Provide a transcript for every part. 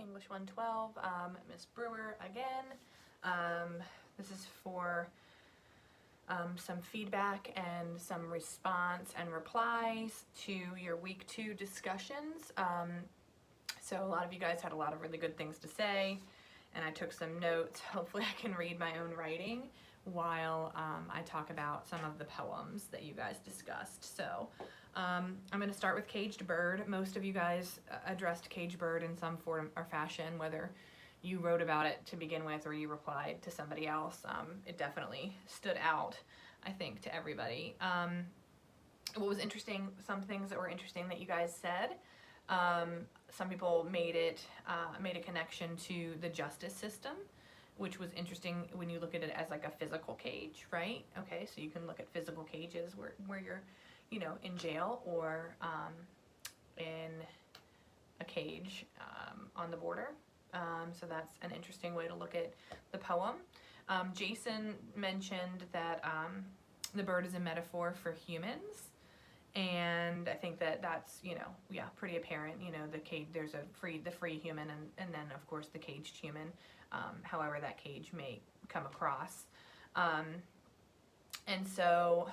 English 112, Miss Brewer again. This is for some feedback and some response and replies to your week 2 discussions. So a lot of you guys had a lot of really good things to say, and I took some notes. Hopefully I can read my own writing while I talk about some of the poems that you guys discussed. So I'm going to start with Caged Bird. Most of you guys addressed Caged Bird in some form or fashion, whether you wrote about it to begin with or you replied to somebody else. It definitely stood out, I think, to everybody. What was interesting, some things that were interesting that you guys said, some people made a connection to the justice system, which was interesting when you look at it as like a physical cage, right? Okay, so you can look at physical cages where you're, you know, in jail or in a cage on the border. So that's an interesting way to look at the poem. Jason mentioned that the bird is a metaphor for humans. And I think that that's, you know, yeah, pretty apparent. You know, the cage, there's the free human and then of course the caged human, however that cage may come across. And so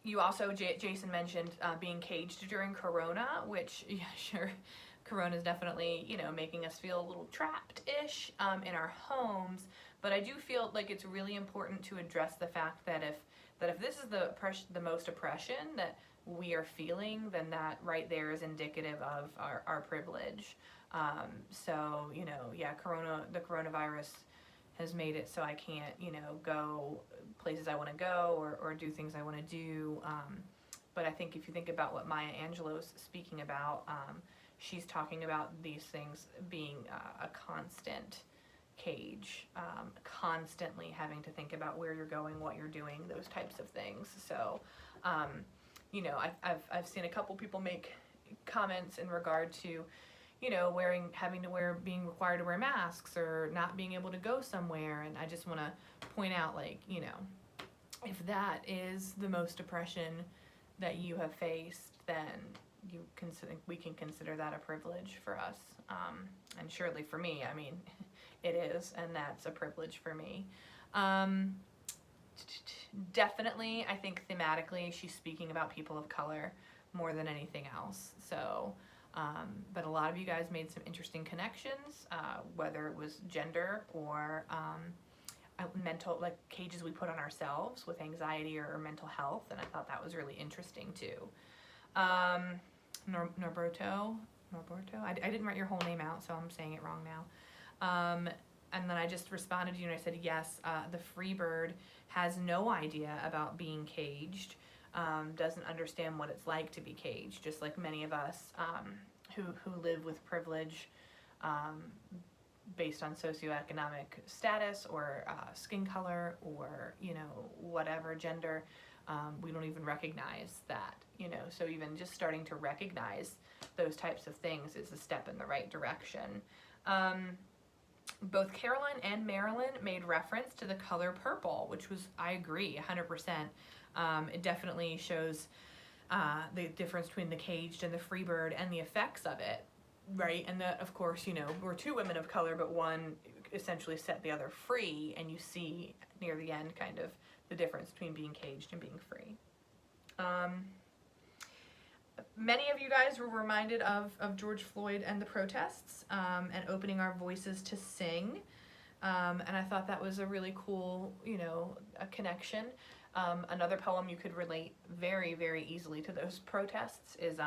you also, Jason mentioned being caged during Corona, which, yeah, sure, Corona is definitely, you know, making us feel a little trapped-ish in our homes. But I do feel like it's really important to address the fact that if this is the most oppression that we are feeling, then that right there is indicative of our privilege. So, you know, yeah, the coronavirus has made it so I can't, you know, go places I want to go or do things I want to do. But I think if you think about what Maya Angelou's speaking about, she's talking about these things being a constant cage, constantly having to think about where you're going, what you're doing, those types of things. So, you know, I've seen a couple people make comments in regard to, you know, being required to wear masks or not being able to go somewhere. And I just want to point out, like, you know, if that is the most oppression that you have faced, then we can consider that a privilege for us. And surely for me, I mean, it is, and that's a privilege for me. Definitely, I think thematically, she's speaking about people of color more than anything else. So, but a lot of you guys made some interesting connections, whether it was gender or mental, like cages we put on ourselves with anxiety or mental health, and I thought that was really interesting too. Norberto, I didn't write your whole name out, so I'm saying it wrong now. And then I just responded to you and I said, yes, the free bird has no idea about being caged, doesn't understand what it's like to be caged, just like many of us who live with privilege based on socioeconomic status or skin color or, you know, whatever gender. We don't even recognize that, you know, so even just starting to recognize those types of things is a step in the right direction. Both Caroline and Marilyn made reference to the color purple, which was, I agree, 100%. It definitely shows the difference between the caged and the free bird and the effects of it, right? And that, of course, you know, we're two women of color, but one essentially set the other free, and you see near the end kind of the difference between being caged and being free. Many of you guys were reminded of George Floyd and the protests and opening our voices to sing. And I thought that was a really cool, you know, a connection. Another poem you could relate very, very easily to those protests is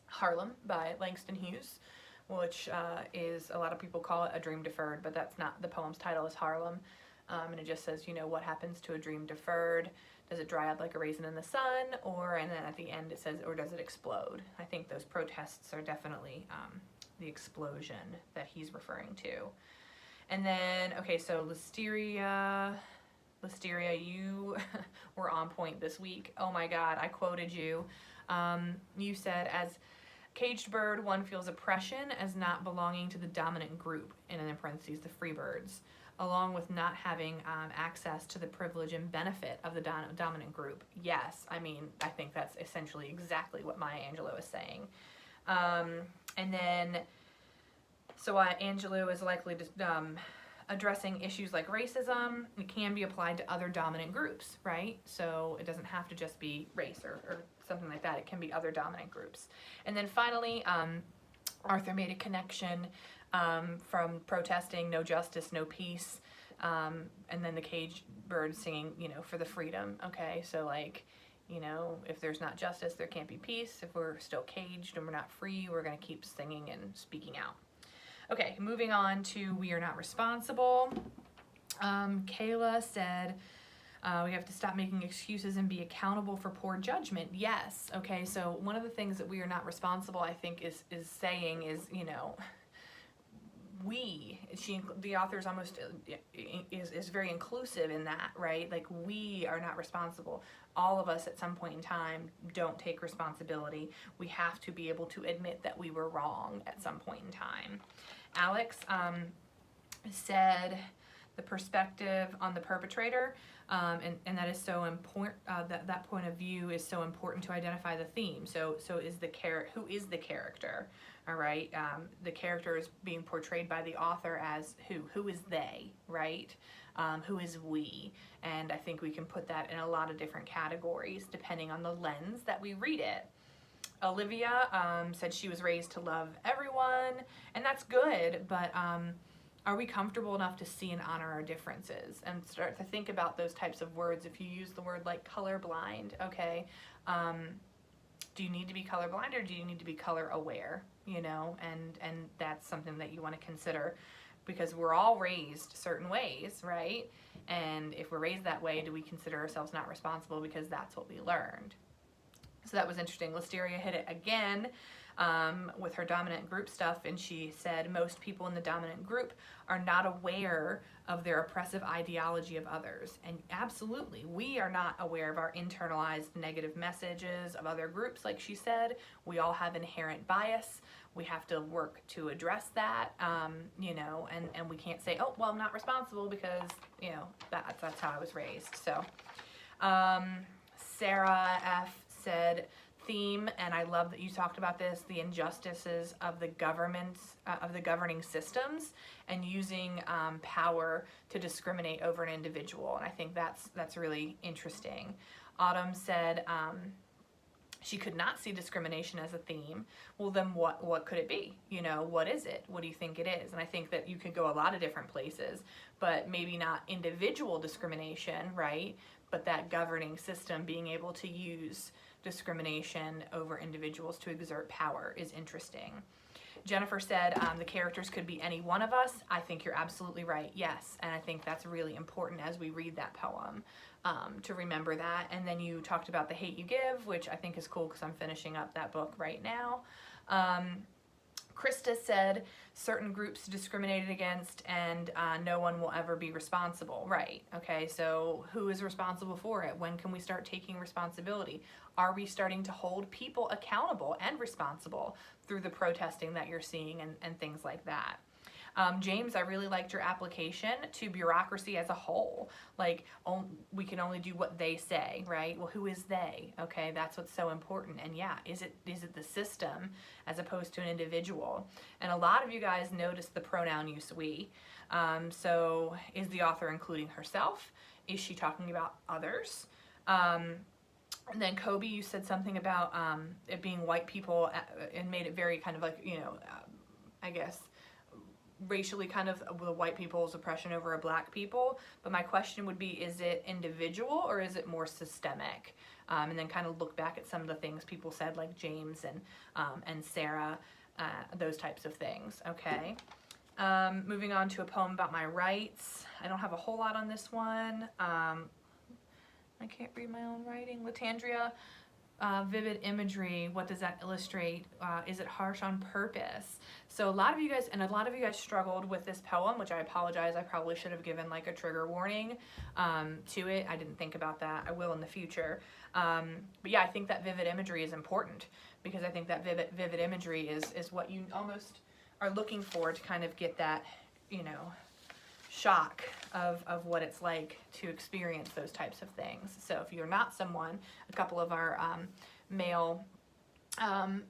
Harlem by Langston Hughes, which is, a lot of people call it A Dream Deferred, but that's not, the poem's title is Harlem. And it just says, you know, what happens to a dream deferred? Does it dry up like a raisin in the sun? And then at the end it says, or does it explode? I think those protests are definitely the explosion that he's referring to. And then, okay, so Listeria, you were on point this week. Oh my God, I quoted you. You said, as caged bird, one feels oppression as not belonging to the dominant group, and in parentheses, the free birds, along with not having access to the privilege and benefit of the dominant group. Yes, I mean, I think that's essentially exactly what Maya Angelou is saying. And then, so Angelou is likely to, addressing issues like racism. It can be applied to other dominant groups, right? So it doesn't have to just be race or something like that. It can be other dominant groups. And then finally, Arthur made a connection from protesting no justice, no peace, and then the caged bird singing, you know, for the freedom. Okay, so like, you know, if there's not justice, there can't be peace. If we're still caged and we're not free, we're going to keep singing and speaking out. Okay, moving on to We Are Not Responsible. Kayla said, we have to stop making excuses and be accountable for poor judgment. Yes, okay, so one of the things that We Are Not Responsible, I think, is saying is, you know, the author is almost, is very inclusive in that, right? Like, we are not responsible. All of us at some point in time don't take responsibility. We have to be able to admit that we were wrong at some point in time. Alex said the perspective on the perpetrator, and that is so important. That point of view is so important to identify the theme. So is who is the character? All right, the character is being portrayed by the author as who? Who is they? Right? Who is we? And I think we can put that in a lot of different categories depending on the lens that we read it. Olivia said she was raised to love everyone, and that's good, but are we comfortable enough to see and honor our differences and start to think about those types of words? If you use the word like colorblind, okay, do you need to be colorblind or do you need to be color aware? You know, and that's something that you want to consider, because we're all raised certain ways, right? And if we're raised that way, do we consider ourselves not responsible because that's what we learned? So that was interesting. Listeria hit it again with her dominant group stuff, and she said most people in the dominant group are not aware of their oppressive ideology of others. And absolutely, we are not aware of our internalized negative messages of other groups, like she said. We all have inherent bias. We have to work to address that, you know, and we can't say, oh, well, I'm not responsible because, you know, that's how I was raised. So Sarah F. said theme, and I love that you talked about this, the injustices of the governments, of the governing systems, and using power to discriminate over an individual. And I think that's really interesting. Autumn said she could not see discrimination as a theme. Well, then what could it be? You know, what is it? What do you think it is? And I think that you could go a lot of different places, but maybe not individual discrimination, right? But that governing system being able to use discrimination over individuals to exert power is interesting. Jennifer said the characters could be any one of us. I think you're absolutely right. Yes, and I think that's really important as we read that poem, to remember that. And then you talked about The Hate You Give, which I think is cool because I'm finishing up that book right now. Krista said certain groups discriminated against and no one will ever be responsible. Right, okay, so who is responsible for it? When can we start taking responsibility? Are we starting to hold people accountable and responsible through the protesting that you're seeing and things like that? James, I really liked your application to bureaucracy as a whole. Like, we can only do what they say, right? Well, who is they? Okay, that's what's so important. And yeah, is it the system as opposed to an individual? And a lot of you guys noticed the pronoun use we. So is the author including herself? Is she talking about others? And then Kobe, you said something about it being white people and made it very kind of like, you know, I guess, racially kind of the white people's oppression over a black people. But my question would be, is it individual or is it more systemic? And then kind of look back at some of the things people said, like James and Sarah, those types of things, okay? Moving on to a poem about my rights. I don't have a whole lot on this one. I can't read my own writing. Latandria, vivid imagery, what does that illustrate? Is it harsh on purpose? So a lot of you guys struggled with this poem, which I apologize. I probably should have given like a trigger warning to it. I didn't think about that. I will in the future. But yeah, I think that vivid imagery is important because I think that vivid imagery is what you almost are looking for to kind of get that, you know, shock of what it's like to experience those types of things. So if you're not someone, a couple of our male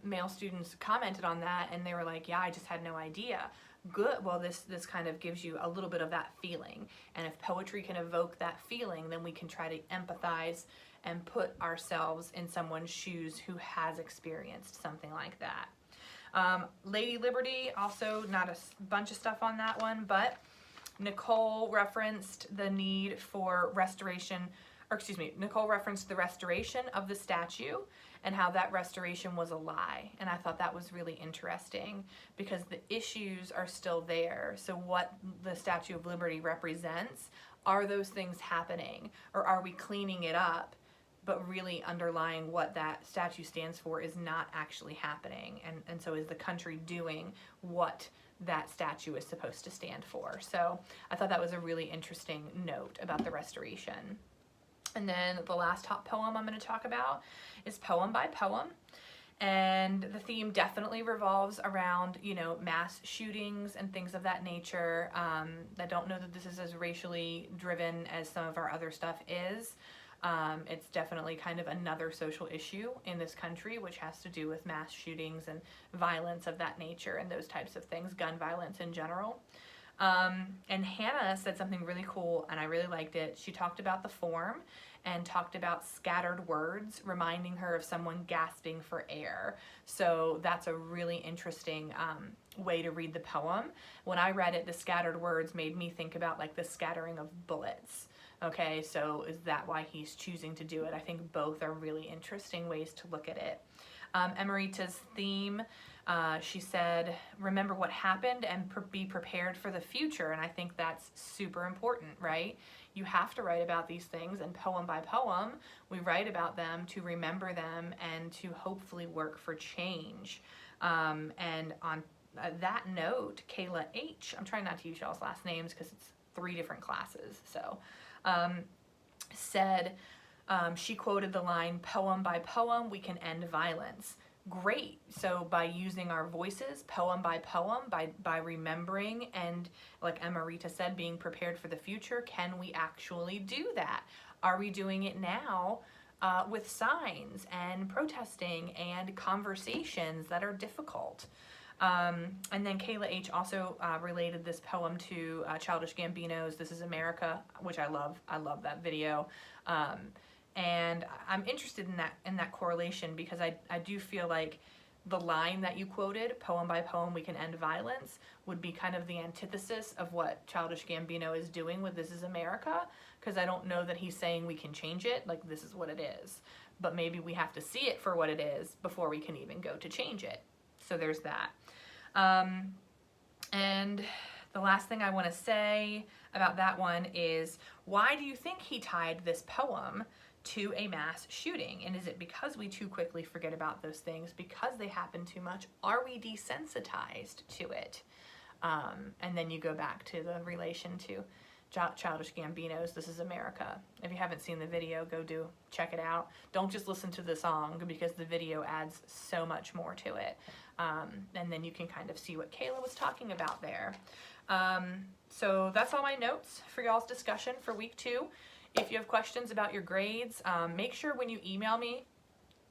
male students commented on that, and they were like, yeah, I just had no idea. Good. Well, this kind of gives you a little bit of that feeling, and if poetry can evoke that feeling, then we can try to empathize and put ourselves in someone's shoes who has experienced something like that. Lady Liberty, also not a bunch of stuff on that one, but Nicole referenced the need for restoration, or excuse me, Nicole referenced the restoration of the statue and how that restoration was a lie. And I thought that was really interesting because the issues are still there. So what the Statue of Liberty represents, are those things happening, or are we cleaning it up? But really underlying what that statue stands for is not actually happening. And so is the country doing what that statue is supposed to stand for? So I thought that was a really interesting note about the restoration. And then the last top poem I'm going to talk about is Poem by Poem. And the theme definitely revolves around, you know, mass shootings and things of that nature. I don't know that this is as racially driven as some of our other stuff is. It's definitely kind of another social issue in this country, which has to do with mass shootings and violence of that nature and those types of things, gun violence in general. And Hannah said something really cool, and I really liked it. She talked about the form and talked about scattered words, reminding her of someone gasping for air. So that's a really interesting way to read the poem. When I read it, the scattered words made me think about like the scattering of bullets. Okay, so is that why he's choosing to do it? I think both are really interesting ways to look at it. Emerita's theme, she said, remember what happened and be prepared for the future. And I think that's super important, right? You have to write about these things, and poem by poem, we write about them to remember them and to hopefully work for change. And on that note, Kayla H., I'm trying not to use y'all's last names because it's 3 different classes, so said, she quoted the line, poem by poem, we can end violence. Great. So by using our voices, poem by poem, by remembering and, like Emerita said, being prepared for the future, can we actually do that? Are we doing it now with signs and protesting and conversations that are difficult? And then Kayla H. also related this poem to Childish Gambino's This Is America, which I love. I love that video. And I'm interested in that correlation because I do feel like the line that you quoted, poem by poem we can end violence, would be kind of the antithesis of what Childish Gambino is doing with This Is America, because I don't know that he's saying we can change it, like this is what it is. But maybe we have to see it for what it is before we can even go to change it. So there's that. And the last thing I want to say about that one is, why do you think he tied this poem to a mass shooting? And is it because we too quickly forget about those things because they happen too much? Are we desensitized to it? And then you go back to the relation to Childish Gambino's This Is America. If you haven't seen the video, check it out. Don't just listen to the song because the video adds so much more to it. And then you can kind of see what Kayla was talking about there. So that's all my notes for y'all's discussion for week 2. If you have questions about your grades, make sure when you email me,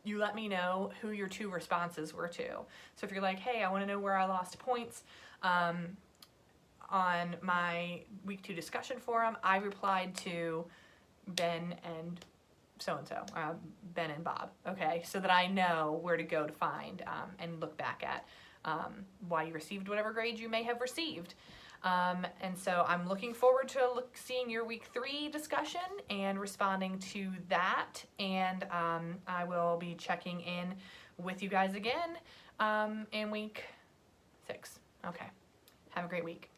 you let me know who your 2 responses were to. So if you're like, hey, I want to know where I lost points, on my week 2 discussion forum, I replied to Ben and so-and-so, Ben and Bob, okay? So that I know where to go to find and look back at why you received whatever grade you may have received. And so I'm looking forward to seeing your week 3 discussion and responding to that. And I will be checking in with you guys again in week 6. Okay. Have a great week.